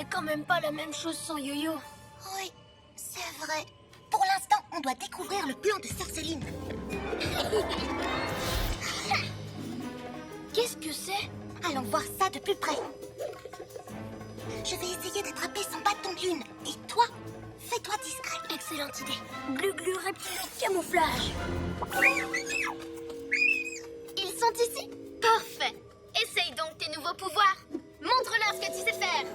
n'est quand même pas la même chose sans Yo-Yo. Oui, c'est vrai. Pour l'instant, on doit découvrir le plan de Sœur Céline. Qu'est-ce que c'est? Allons voir ça de plus près. Je vais essayer d'attraper son bâton de lune. Et toi, fais-toi discret. Excellente idée. Glu-glu reptile camouflage. Ils sont ici? Parfait. Essaye donc tes nouveaux pouvoirs. Montre-leur ce que tu sais faire.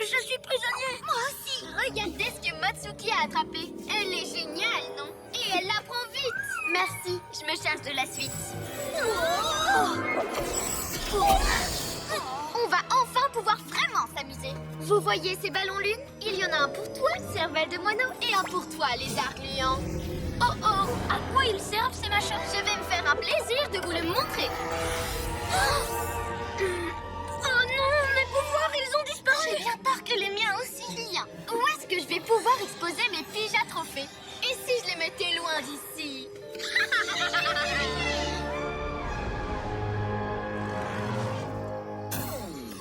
Je suis prisonnier. Moi aussi. Regardez ce que Matsuki a attrapé. Elle est géniale, non? Et elle l'apprend vite. Merci, je me charge de la suite. On va enfin pouvoir vraiment s'amuser. Vous voyez ces ballons lune? Il y en a un pour toi, cervelle de moineau, et un pour toi, lézard gluant. Oh oh, à quoi ils servent ces machins? Je vais me faire un plaisir de vous le montrer. Oh non, mes pouvoirs, ils ont disparu. J'ai bien peur que les miens aussi. Bien. Où est-ce que je vais pouvoir exposer mes pyjas trophées? Et si je les mettais loin d'ici?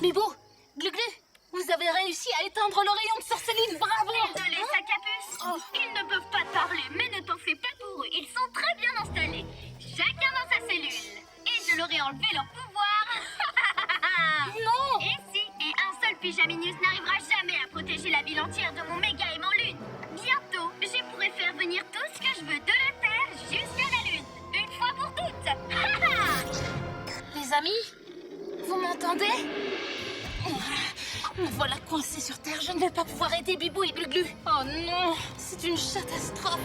Bibo, Glu-Glu, vous avez réussi à éteindre le rayon de Sœur Céline, bravo. Désolé, Sacapus. Ils ne peuvent pas parler, mais ne t'en fais pas pour eux. Ils sont très bien installés. Chacun dans sa cellule. Et je leur ai enlevé leur pouvoir. Non. Et si, et un seul pyjaminus n'arrivera jamais à protéger la ville entière de mon méga aimant lune. Bientôt, je pourrai faire venir tout ce que je veux de la Terre jusqu'à la lune. Une fois pour toutes. Les amis, vous m'entendez? Me voilà coincée sur Terre, je ne vais pas pouvoir aider Bibou et Glu-Glu. Oh non, c'est une catastrophe.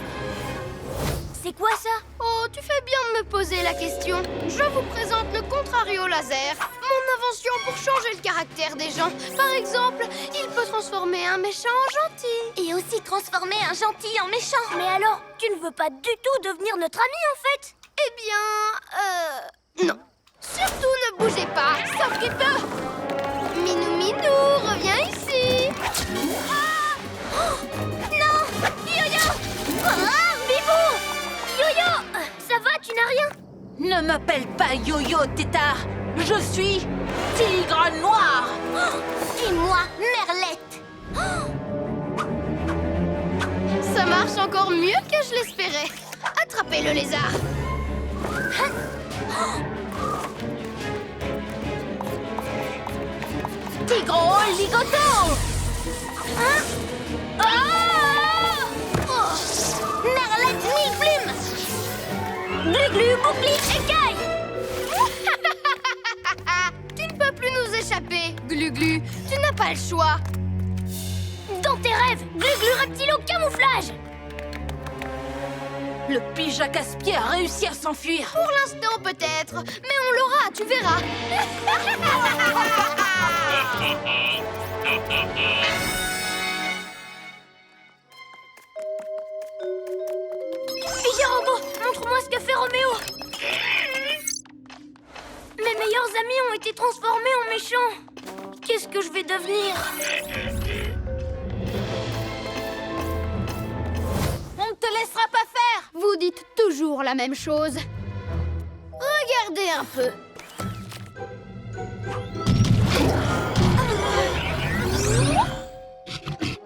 C'est quoi ça? Oh, tu fais bien de me poser la question. Je vous présente le Contrario Laser, mon invention pour changer le caractère des gens. Par exemple, il peut transformer un méchant en gentil. Et aussi transformer un gentil en méchant. Mais alors, tu ne veux pas du tout devenir notre ami en fait? Eh bien, non. Surtout ne bougez pas, sauf qu'il peut. Minou Minou, reviens ici. Ah oh non, Yo-Yo. Ah, Bibou, Yo-Yo, ça va, tu n'as rien? Ne m'appelle pas Yo-Yo, tétard. Je suis Tigre Noir. Et moi, Merlette. Ça marche encore mieux que je l'espérais. Attrapez le lézard. Tigro Ligoto. Merlette mille plumes. Glu-Glu, bouclier, écaille. Tu ne peux plus nous échapper, Glu-Glu. Tu n'as pas le choix. Dans tes rêves, Glu-Glu reptilo camouflage. Le pyjama casse-pied a réussi à s'enfuir. Pour l'instant, peut-être. Mais on l'aura, tu verras. Figaro, montre-moi ce que fait Roméo. Mes meilleurs amis ont été transformés en méchants. Qu'est-ce que je vais devenir? On ne te laissera pas faire. Vous dites toujours la même chose. Regardez un peu.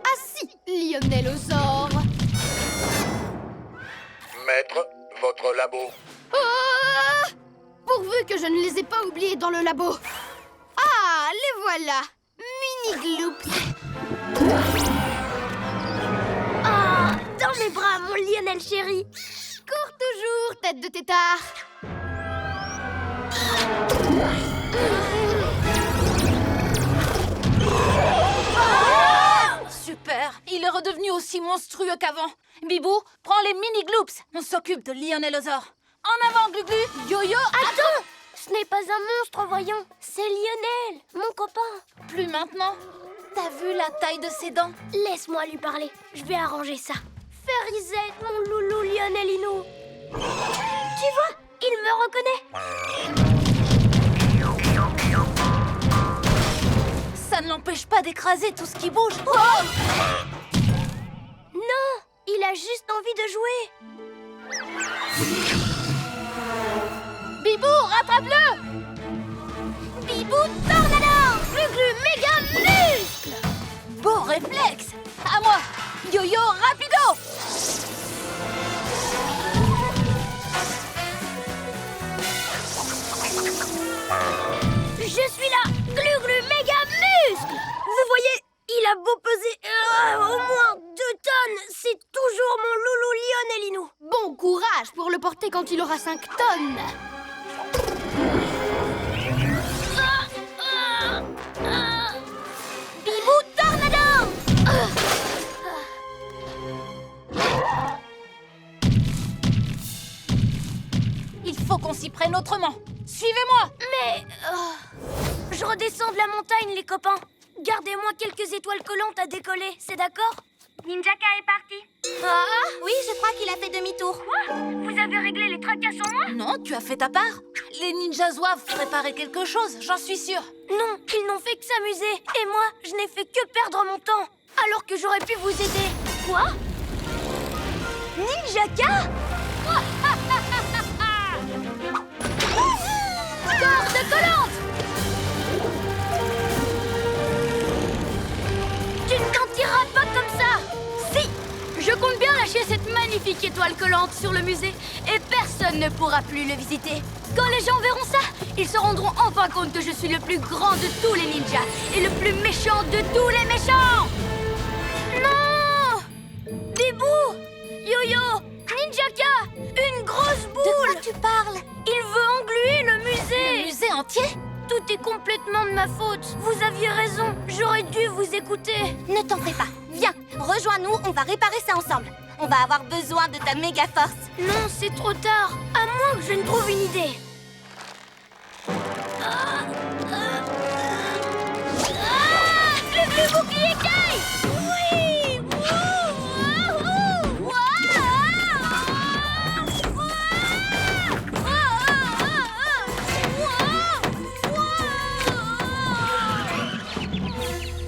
Ah si, Lionellosaure. Maître, votre labo. Oh, pourvu que je ne les ai pas oubliés dans le labo. Ah, les voilà. Mini-gloops. Ah, dans mes bras, mon Lionel chéri. Cours toujours, tête de tétard. Super, il est redevenu aussi monstrueux qu'avant. Bibou, prends les mini-gloops. On s'occupe de Lionellosaure. En avant, Glu-Glu. Yo-Yo, Attends, ce n'est pas un monstre, voyons. C'est Lionel, mon copain. plus maintenant. T'as vu la taille de ses dents? Laisse-moi lui parler, je vais arranger ça. Férisette, mon loulou Lionelino. Tu vois, il me reconnaît. Ça ne l'empêche pas d'écraser tout ce qui bouge. Non, Il a juste envie de jouer. Bibou, rattrape-le! Bibou Tornado! Glu-glu méga muscle! Beau réflexe! À moi! Yo-yo rapido! Je suis là! Glu-glu méga muscle! Vous voyez, il a beau peser au moins 2 tonnes, c'est toujours mon loulou Lionelinou. Bon courage pour le porter quand il aura 5 tonnes. Bibou Tornado! Il faut qu'on s'y prenne autrement. Suivez-moi! Mais... je redescends de la montagne, les copains. Gardez-moi quelques étoiles collantes à décoller, c'est d'accord? Ninjaka est parti. Ah, oui, je crois qu'il a fait demi-tour. Quoi? Vous avez réglé les tracas sans moi? Non, tu as fait ta part. Les ninjas doivent préparer quelque chose, j'en suis sûre. Non, ils n'ont fait que s'amuser. Et moi, je n'ai fait que perdre mon temps. Alors que j'aurais pu vous aider. Quoi? Ninjaka? Corde collante! Tu ne t'en tireras pas comme ça! Si, je compte bien lâcher cette magnifique étoile collante sur le musée et personne ne pourra plus le visiter. Quand les gens verront ça, ils se rendront enfin compte que je suis le plus grand de tous les ninjas et le plus méchant de tous les méchants. Non! Bibou! Yo-yo! Ninjaka! Une grosse boule! De quoi tu parles? Il veut engluer le musée! Le musée entier? Tout est complètement de ma faute. Vous aviez raison. J'aurais dû vous écouter. Ne t'en fais pas. Viens, rejoins-nous, on va réparer ça ensemble. On va avoir besoin de ta méga force. Non, c'est trop tard. À moins que je ne trouve une idée. Le bouclier caille! Oui!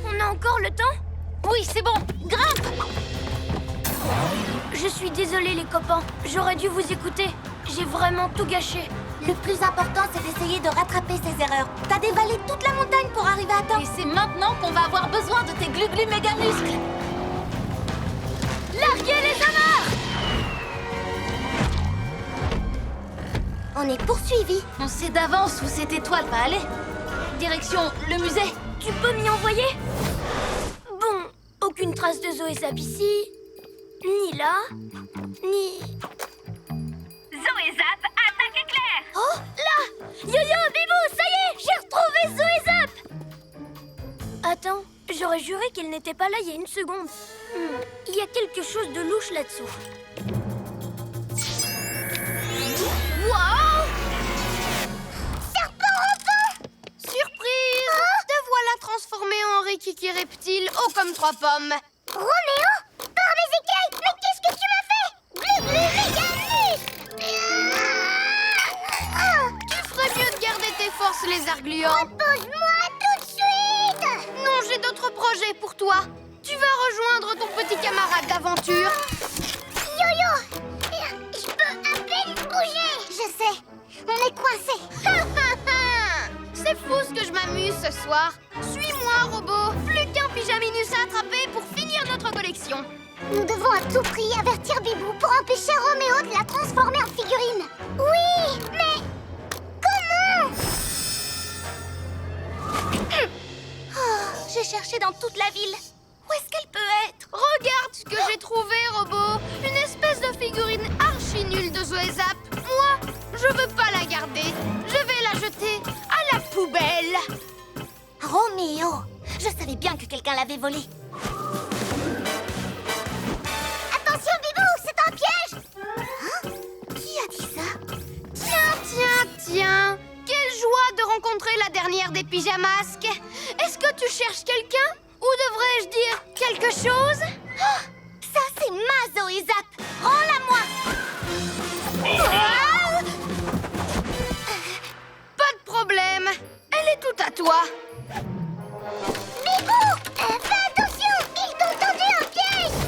On a encore le temps? Oui, c'est bon. Grimpe! Je suis désolée, les copains. J'aurais dû vous écouter. J'ai vraiment tout gâché. Le plus important, c'est d'essayer de rattraper ces erreurs. T'as dévalé toute la montagne pour arriver à temps. Et c'est maintenant qu'on va avoir besoin de tes glu-glu méga muscles. Larguez les amarres! On est poursuivis. On sait d'avance où cette étoile va aller. Direction le musée. Tu peux m'y envoyer? Bon, aucune trace de Zoé-Zap ici. Ni là, ni... Zoé-Zap, attaque éclair! Oh, là! Yo-yo, Bibou, ça y est, j'ai retrouvé Zoé-Zap! Attends, j'aurais juré qu'elle n'était pas là il y a une seconde. Il y a quelque chose de louche là-dessous. Wow! Serpent rampant! Surprise! Te voilà transformé en Rikiki reptile, haut comme 3 pommes. Roméo, par mes écailles, mais qu'est-ce que tu m'as fait? Glu-glu méga Tu ferais mieux de garder tes forces, lézard gluant. Repose-moi tout de suite! Non, j'ai d'autres projets pour toi. Tu vas rejoindre ton petit camarade d'aventure. Yo-yo, je peux à peine bouger. Je sais, on est coincés. C'est fou ce que je m'amuse ce soir. Suis-moi, robot. Plus qu'un pyjaminus à attraper pour finir notre collection. Nous devons à tout prix avertir Bibou pour empêcher Roméo de la transformer en figurine. Oui, mais comment? J'ai cherché dans toute la ville. Où est-ce qu'elle peut être? Regarde ce que j'ai trouvé, robot. Une espèce de figurine archi nulle de Zoé-Zap. Moi, je veux pas la garder. Je vais la jeter à la poubelle. Roméo, je savais bien que quelqu'un l'avait volée. Attention, Bibou, c'est un piège! Hein? Qui a dit ça? Tiens. Quelle joie de rencontrer la dernière des pyjamasques. Est-ce que tu cherches quelqu'un? Ou devrais-je dire quelque chose? Ça, c'est ma Zoé-Zap! Rends-la-moi! Pas de problème. Elle est toute à toi. Bibou! Fais attention! Ils t'ont tendu un piège!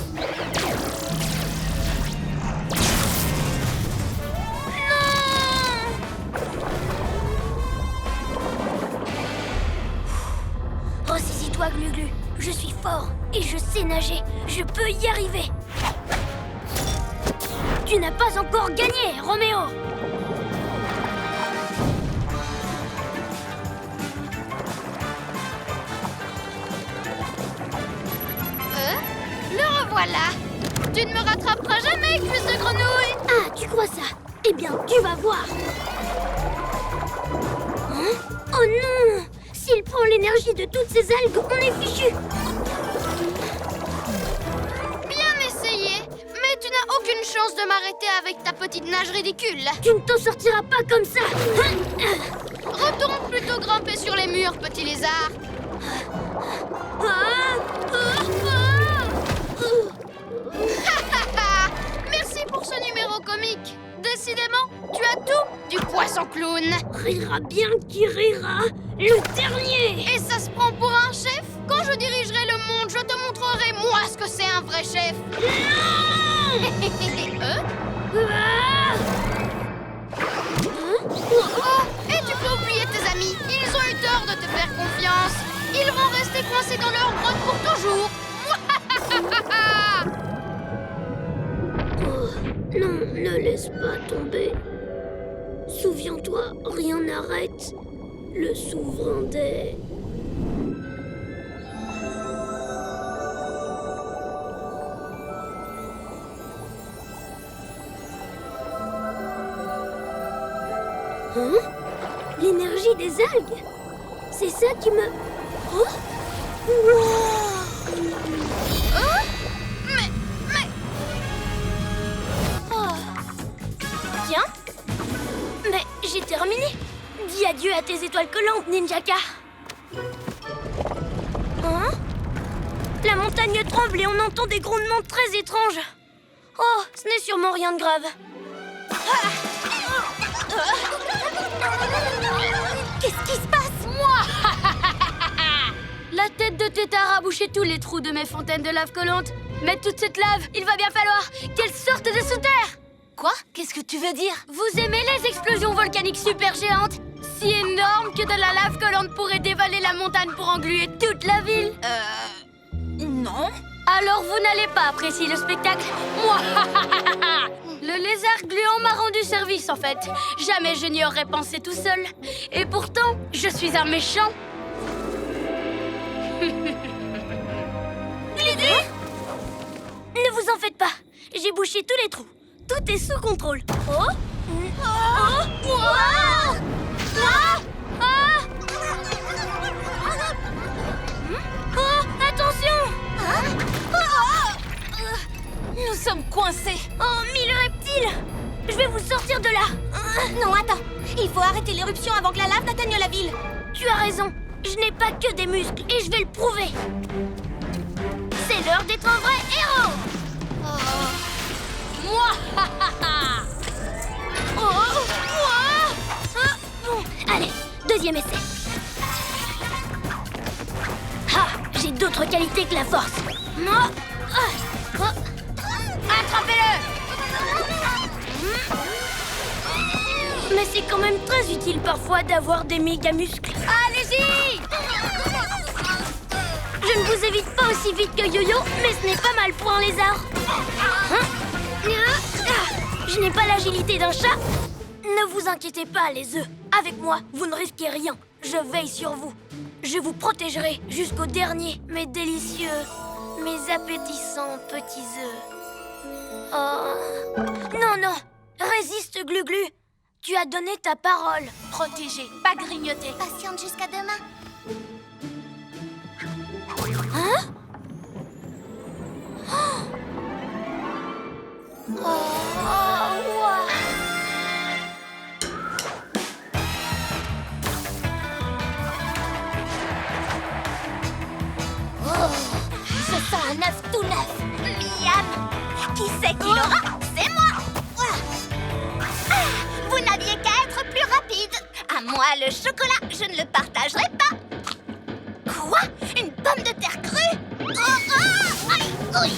Je suis fort et je sais nager. Je peux y arriver. Tu n'as pas encore gagné, Roméo. Le revoilà. Tu ne me rattraperas jamais, cuisse de grenouille. Ah, tu crois ça? Eh bien, tu vas voir. Hein? Oh non! S'il prend l'énergie de toutes ces algues, on est fichu. Bien essayé. Mais tu n'as aucune chance de m'arrêter avec ta petite nage ridicule. Tu ne t'en sortiras pas comme ça. Retourne plutôt grimper sur les murs, petit lézard. Merci pour ce numéro comique. Décidément, tu as tout du poisson clown. Rira bien qui rira, le dernier. Et ça se prend pour un chef? Quand je dirigerai le monde, je te montrerai moi ce que c'est un vrai chef. Ah! Oh, et tu peux oublier tes amis. Ils ont eu tort de te faire confiance. Ils vont rester coincés dans leur grotte pour toujours. Oh, non, ne laisse pas tomber. Souviens-toi, rien n'arrête le souverain des... Hein? L'énergie des algues? C'est ça qui me... Oh! Wow! Oh. Tiens. Mais j'ai terminé. Dis adieu à tes étoiles collantes, Ninjaka. Hein? La montagne tremble et on entend des grondements très étranges. Oh, ce n'est sûrement rien de grave. Qu'est-ce qui se passe? Moi! La tête de Tétard a bouché tous les trous de mes fontaines de lave collante. Mais toute cette lave, il va bien falloir qu'elle sorte de sous terre. Quoi? Qu'est-ce que tu veux dire? Vous aimez les explosions volcaniques super géantes? Si énormes que de la lave collante pourrait dévaler la montagne pour engluer toute la ville? Non. Alors vous n'allez pas apprécier le spectacle? Moi! Le lézard gluant m'a rendu service en fait. Jamais je n'y aurais pensé tout seul. Et pourtant, je suis un méchant. Lydie! Ne vous en faites pas. J'ai bouché tous les trous. Tout est sous contrôle. Oh! Oh! Ah! Ah! Ah! Oh! Attention! Nous sommes coincés. Oh, mille reptiles! Je vais vous sortir de là! Non, attends. Il faut arrêter l'éruption avant que la lave n'atteigne la ville. Tu as raison. Je n'ai pas que des muscles et je vais le prouver. C'est l'heure d'être un vrai héros! Moi! Bon, allez, deuxième essai. Ah, j'ai d'autres qualités que la force. Attrapez-le! Mais c'est quand même très utile parfois d'avoir des méga muscles. Allez-y! Je ne vous évite pas aussi vite que Yo-Yo, mais ce n'est pas mal pour un lézard. Hein? Je n'ai pas l'agilité d'un chat. Ne vous inquiétez pas, les œufs. Avec moi, vous ne risquez rien. Je veille sur vous. Je vous protégerai jusqu'au dernier, mes délicieux, mes appétissants petits œufs. Oh. Non, non. Résiste, Glu-Glu. Tu as donné ta parole. Protégé, pas grignoté. Patiente jusqu'à demain. Hein? Oh, ouah. Je sens un œuf tout neuf. Miam. Qui c'est qui l'aura? C'est moi. Vous n'aviez qu'à être plus rapide. À moi, le chocolat, je ne le partagerai pas. Quoi? Une pomme de terre crue? Oh, oh, aïe, oui.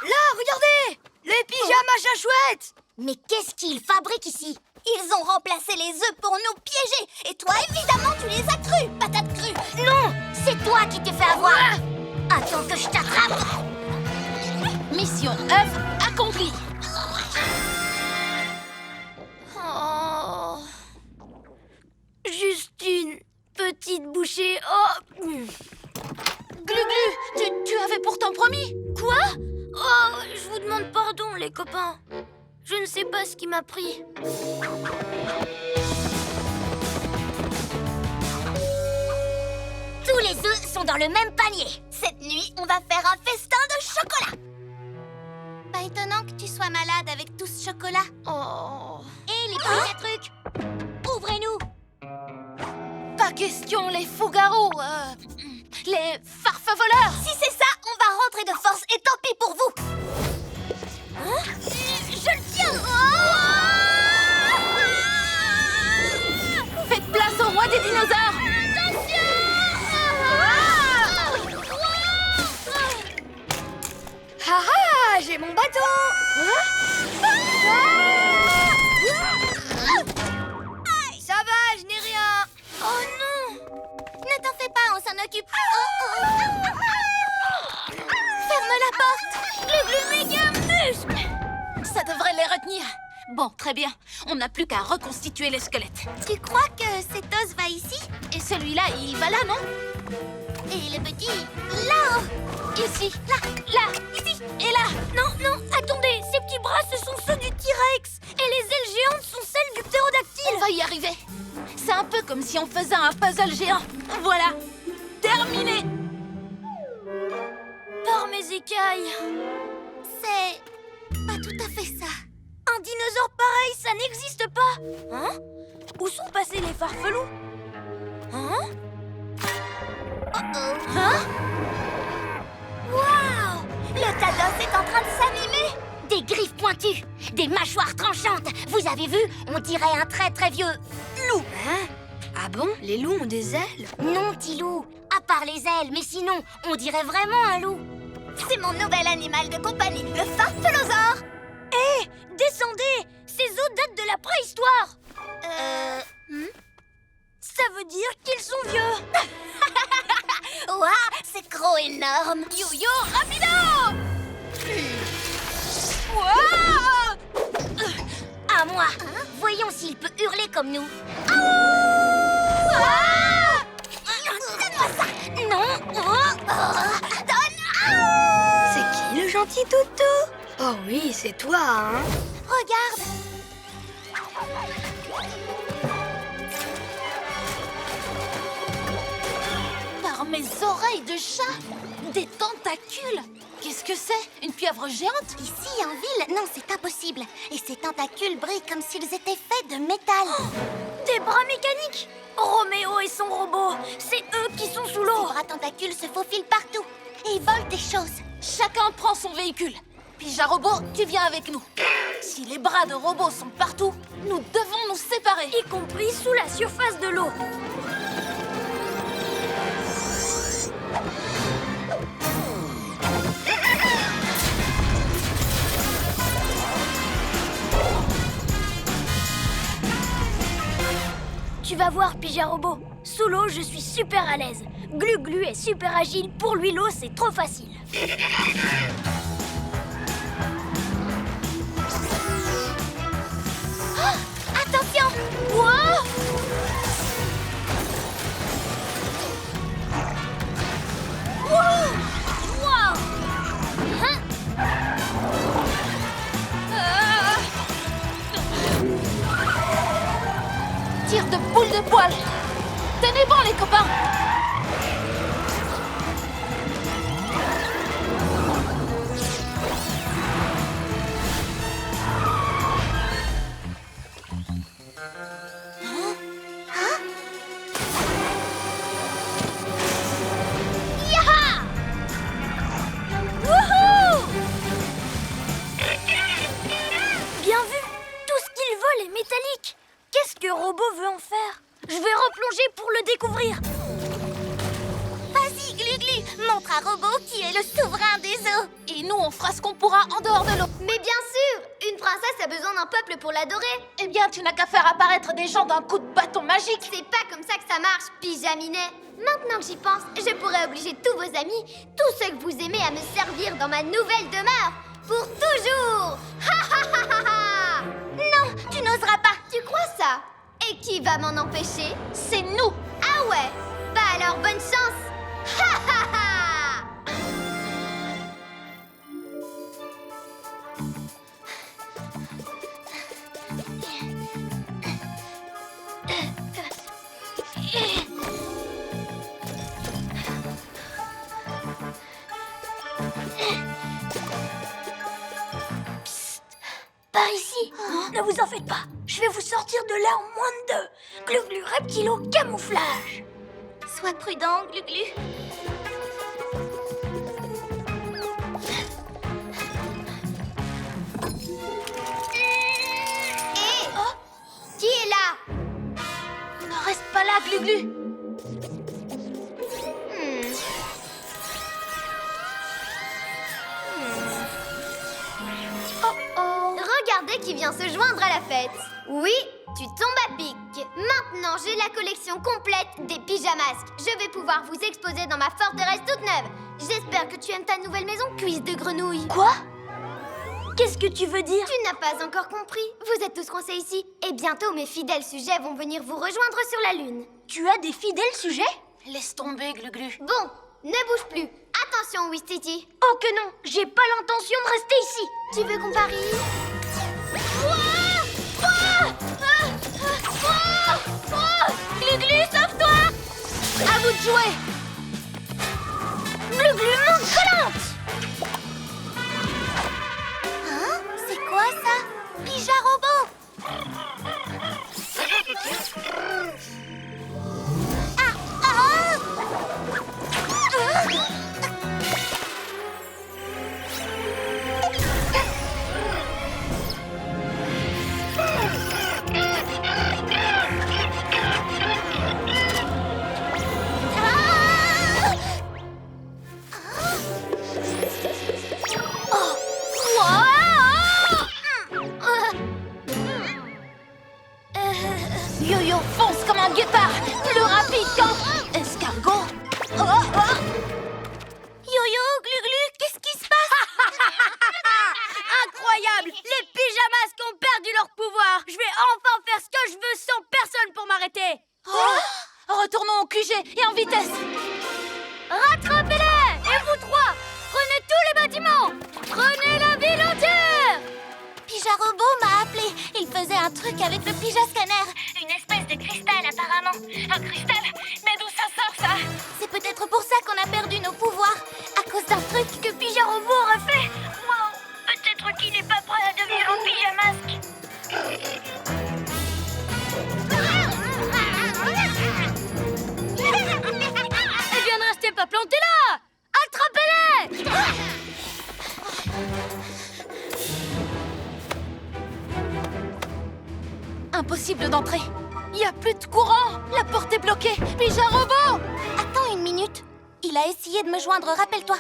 Là, regardez! Les pyjamas chouettes! Mais qu'est-ce qu'il fabrique ici? Ils ont remplacé les œufs pour nous piéger. Et toi, évidemment, tu les as crus, patate crue. Non, c'est toi qui t'es fait avoir. Attends que je t'attrape. Mission œuf accomplie. Oh. Juste une petite bouchée. Oh. Glu-glu, tu avais pourtant promis. Quoi? Oh, je vous demande pardon, les copains. Je ne sais pas ce qui m'a pris. Tous les œufs sont dans le même panier. Cette nuit, on va faire un festin de chocolat. Pas étonnant que tu sois malade avec tout ce chocolat. Oh. Et les premiers trucs. Ouvrez-nous. Pas question, les fougarous, les farfevoleurs. Si c'est ça, on va rentrer de force et tant pis pour vous. Hein? Je le tiens. Faites place au roi des dinosaures. Ah ah, j'ai mon bateau. Ça va, je n'ai rien. Oh non! Ne t'en fais pas, on s'en occupe. Ferme la porte. Le méga muscle. Ça devrait les retenir. Bon, très bien. On n'a plus qu'à reconstituer les squelettes. Tu crois que cet os va ici? Et celui-là, il va là, non? Et le petit, là-haut. Ici, Là, ici et là. Non, non, attendez. Ces petits bras, ce sont ceux du T-Rex. Et les ailes géantes sont celles du ptérodactyle. On va y arriver. C'est un peu comme si on faisait un puzzle géant. Voilà, terminé. Par mes écailles. C'est pas tout à fait ça. Un dinosaure pareil, ça n'existe pas. Hein? Où sont passés les farfelous? Hein? Hein? Waouh! Le Tados est en train de s'animer. Des griffes pointues, des mâchoires tranchantes. Vous avez vu? On dirait un très très vieux loup. Hein? Ah bon? Les loups ont des ailes? Non, petit loup. À part les ailes, mais sinon, on dirait vraiment un loup. C'est mon nouvel animal de compagnie, le farfelosaure. Hé, descendez! Ces os datent de la préhistoire. Ça veut dire qu'ils sont vieux. Waouh, c'est gros énorme. Yo-yo, rapido! Wow! À moi. Voyons s'il peut hurler comme nous. Donne-moi ça. Non. C'est qui le gentil toutou? Oh oui, c'est toi, hein? Regarde. Par mes oreilles de chat, des tentacules. Qu'est-ce que c'est? Une pieuvre géante? Ici, en ville, non, c'est impossible. Et ces tentacules brillent comme s'ils étaient faits de métal. Des bras mécaniques. Roméo et son robot, c'est eux qui sont sous Les l'eau. bras tentacules se faufilent partout. Et ils volent des choses. Chacun prend son véhicule. Pija Robot, tu viens avec nous. Si les bras de robots sont partout, nous devons nous séparer. Y compris sous la surface de l'eau. Tu vas voir, Pija Robot. Sous l'eau, je suis super à l'aise. Glu-Glu est super agile. Pour lui, l'eau, c'est trop facile. Attention! Wow! Wow! Hein? Tire de boule de poil. Tenez bon, les copains. Bien vu! Tout ce qu'il vole est métallique. Qu'est-ce que Robot veut en faire? Je vais replonger pour le découvrir. Vas-y, Glu-Glu, montre à Robot qui est le souverain des eaux. Et nous, on fera ce qu'on pourra en dehors de l'eau. Mais bien sûr, une princesse a besoin d'un peuple pour l'adorer. Eh bien, tu n'as qu'à faire apparaître des gens d'un coup de bâton magique. C'est pas comme ça que ça marche, Pyjaminet. Maintenant que j'y pense, je pourrais obliger tous vos amis, tous ceux que vous aimez, à me servir dans ma nouvelle demeure. Pour toujours. Ha ha ha ha ha. Non, tu n'oseras pas. Tu crois ça? Et qui va m'en empêcher? C'est nous. Ah ouais? Bah alors, bonne chance. Ha ha ha. Par ici. Ne vous en faites pas. Je vais vous sortir de là en moins de 2. Glu-glu reptilo camouflage. Sois prudent, Glu-glu. Hé! Qui est là? Ne reste pas là, Glu-glu. Regardez qui vient se joindre à la fête. Oui, tu tombes à pic. Maintenant, j'ai la collection complète des pyjamasques. Je vais pouvoir vous exposer dans ma forteresse toute neuve. J'espère que tu aimes ta nouvelle maison, cuisse de grenouille. Quoi? Qu'est-ce que tu veux dire? Tu n'as pas encore compris. Vous êtes tous coincés ici. Et bientôt, mes fidèles sujets vont venir vous rejoindre sur la Lune. Tu as des fidèles sujets? Laisse tomber, Glu-glu. Bon, ne bouge plus. Attention, Wistiti. Oh que non, j'ai pas l'intention de rester ici. Tu veux qu'on parie? Glu-glu, sauve-toi. À vous de jouer. Glu-glu monte collante. Hein? C'est quoi ça? Pija robot. Yo-yo fonce comme un guépard, plus rapide qu'un escargot. Yo-yo, Glu-glu, qu'est-ce qui se passe? Incroyable! Les pyjamasques ont perdu leur pouvoir. Je vais enfin faire ce que je veux sans personne pour m'arrêter. Retournons au QG et en vitesse. Rattrapez-les! Et vous trois, prenez tous les bâtiments. Prenez la ville entière. Pija robot m'a appelé. Il faisait un truc avec le Pija scanner. Une espèce de cristal, apparemment. Un cristal? Mais d'où ça sort, ça? C'est peut-être pour ça qu'on a perdu nos pouvoirs. À cause d'un truc que Pija robot aurait fait. Wow! Peut-être qu'il n'est pas prêt à devenir un pyjamasque. Eh bien, ne restez pas plantés là. Attrapez-les. Impossible d'entrer. Il n'y a plus de courant. La porte est bloquée. Pija robot. Attends une minute. Il a essayé de me joindre, rappelle-toi.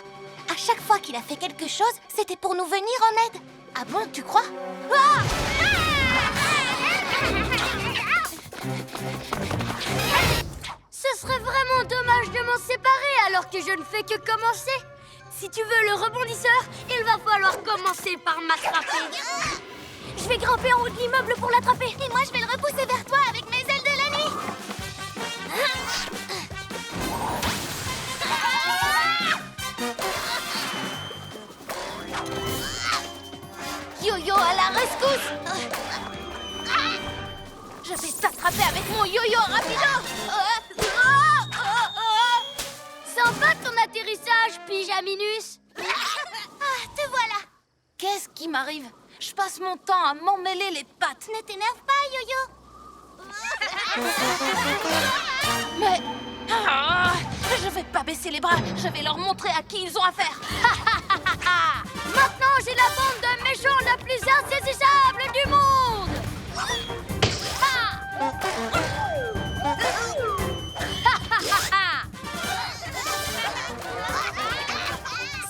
À chaque fois qu'il a fait quelque chose, c'était pour nous venir en aide. Ah bon, tu crois? Ce serait vraiment dommage de m'en séparer alors que je ne fais que commencer. Si tu veux le rebondisseur, il va falloir commencer par m'attraper. Je vais grimper en haut de l'immeuble pour l'attraper. Et moi, je vais le repousser vers toi avec mes ailes de la nuit. Yo-yo à la rescousse. Je vais t'attraper avec mon yo-yo rapido. Sympa ton atterrissage, Pyjaminus. Te voilà. Qu'est-ce qui m'arrive? Je passe mon temps à m'emmêler les pattes. Ne t'énerve pas, Yo-Yo. Mais... je vais pas baisser les bras. Je vais leur montrer à qui ils ont affaire. Maintenant, j'ai la bande de méchants la plus insaisissable du monde.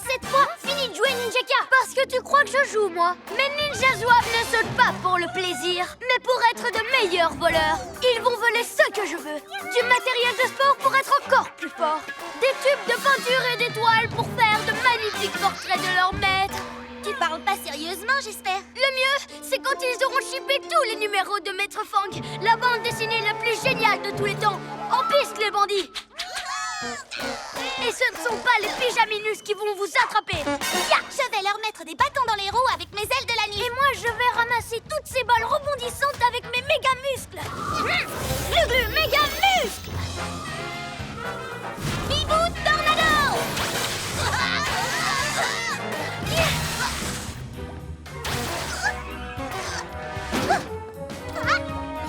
Cette fois, fini de jouer Ninjaka. Parce que tu crois que je je joue, moi. Mes ninjas zouaves ne sautent pas pour le plaisir, mais pour être de meilleurs voleurs. Ils vont voler ce que je veux. Du matériel de sport pour être encore plus fort. Des tubes de peinture et d'étoiles pour faire de magnifiques portraits de leur maître. Tu parles pas sérieusement, j'espère? Le mieux, c'est quand ils auront chippé tous les numéros de Maître Fang, la bande dessinée la plus géniale de tous les temps. En piste, les bandits! Et ce ne sont pas les pyjaminus qui vont vous attraper. Ya, je vais leur mettre des bâtons dans les roues avec mes ailes de la nuit. Et moi, je vais ramasser toutes ces balles rebondissantes avec mes méga muscles. Glu-glu, méga muscles! Bibou Tornado!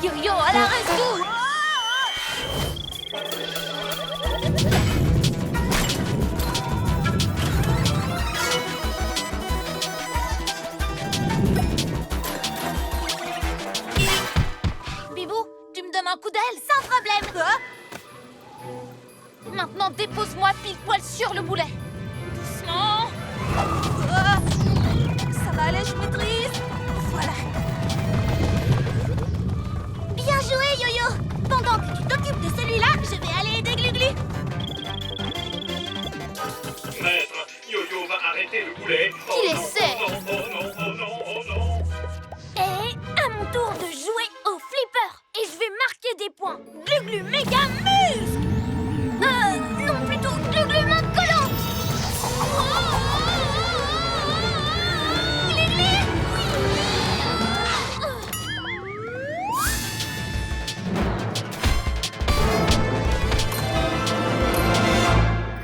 Yo-yo à la rescousse! Bibou, tu me donnes un coup d'aile? Sans problème. Maintenant, dépose-moi pile poil sur le boulet. Doucement. Ça va aller, je maîtrise. Voilà. Bien joué, Yo-Yo. Pendant que tu t'occupes de celui-là, je vais aller aider Glu-Glu. Maître, Yo-Yo va arrêter le boulet. Qu'il non, essaie. oh non, oh non, oh non, oh non. Et à mon tour de jouer au flipper. Et je vais marquer des points. Glu-glu, méga muscles! Non, plutôt glu-glu, main collante!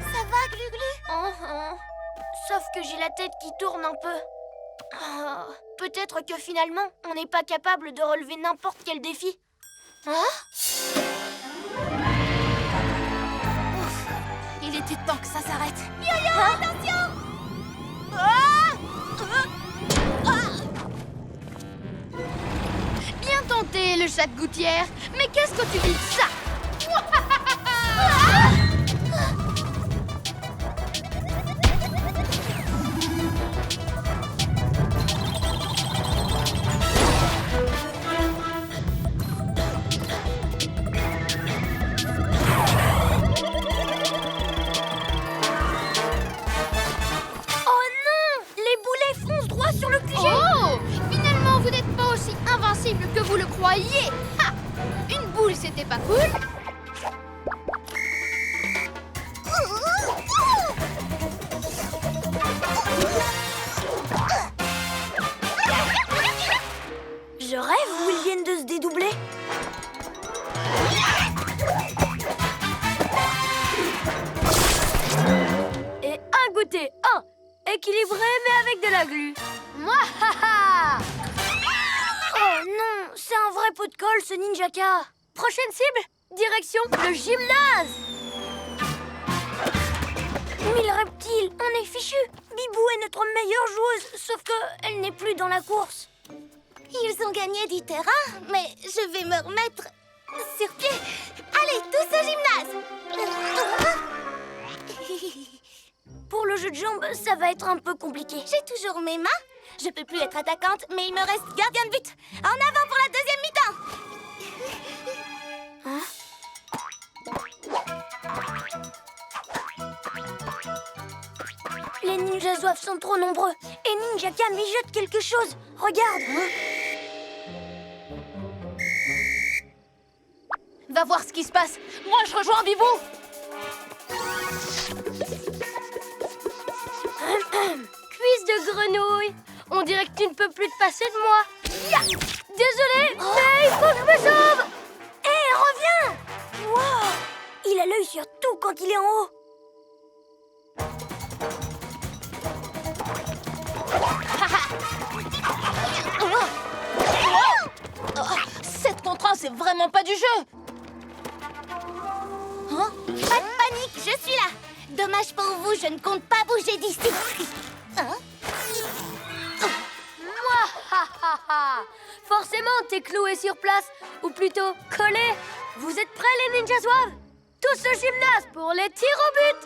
Ça va, Glu-Glu? Sauf que j'ai la tête qui tourne un peu. Peut-être que finalement, on n'est pas capable de relever n'importe quel défi. Il était temps que ça s'arrête. Yo-Yo, attention! Bien tenté, le chat de gouttière. Mais qu'est-ce que tu dis de ça? Oh non! Les boulets foncent droit sur le QG! Oh! Finalement, vous n'êtes pas aussi invincible que vous le croyez. Ha! Une boule, c'était pas cool. Je rêve où ils viennent de se dédoubler. Et un goûter, un. Équilibré mais avec de la glu. Mouahaha! Oh non, c'est un vrai pot de colle ce ninjaka. Prochaine cible, direction le gymnase. 1000 reptiles, on est fichu. Bibou est notre meilleure joueuse, sauf que elle n'est plus dans la course. Ils ont gagné du terrain, mais je vais me remettre sur pied. Allez, tous au gymnase! Pour le jeu de jambes, ça va être un peu compliqué. J'ai toujours mes mains. Je peux plus être attaquante, mais il me reste gardien de but. En avant pour la deuxième mi-temps! Les ninjas zouaves sont trop nombreux. Et Ninjaka mijote quelque chose. Regarde. Va voir ce qui se passe. Moi, je rejoins Bibou. Cuisse de grenouille. On dirait que tu ne peux plus te passer de moi. Ya! Désolé, mais il faut que je me sauve. Hé, reviens. Wow. Il a l'œil sur tout quand il est en haut. 7 contre 1, c'est vraiment pas du jeu. Pas de panique, je suis là. Dommage pour vous, je ne compte pas bouger d'ici. Forcément, t'es cloué sur place, ou plutôt collé. Vous êtes prêts, les ninjas zouaves? Tous au gymnase pour les tirs au but.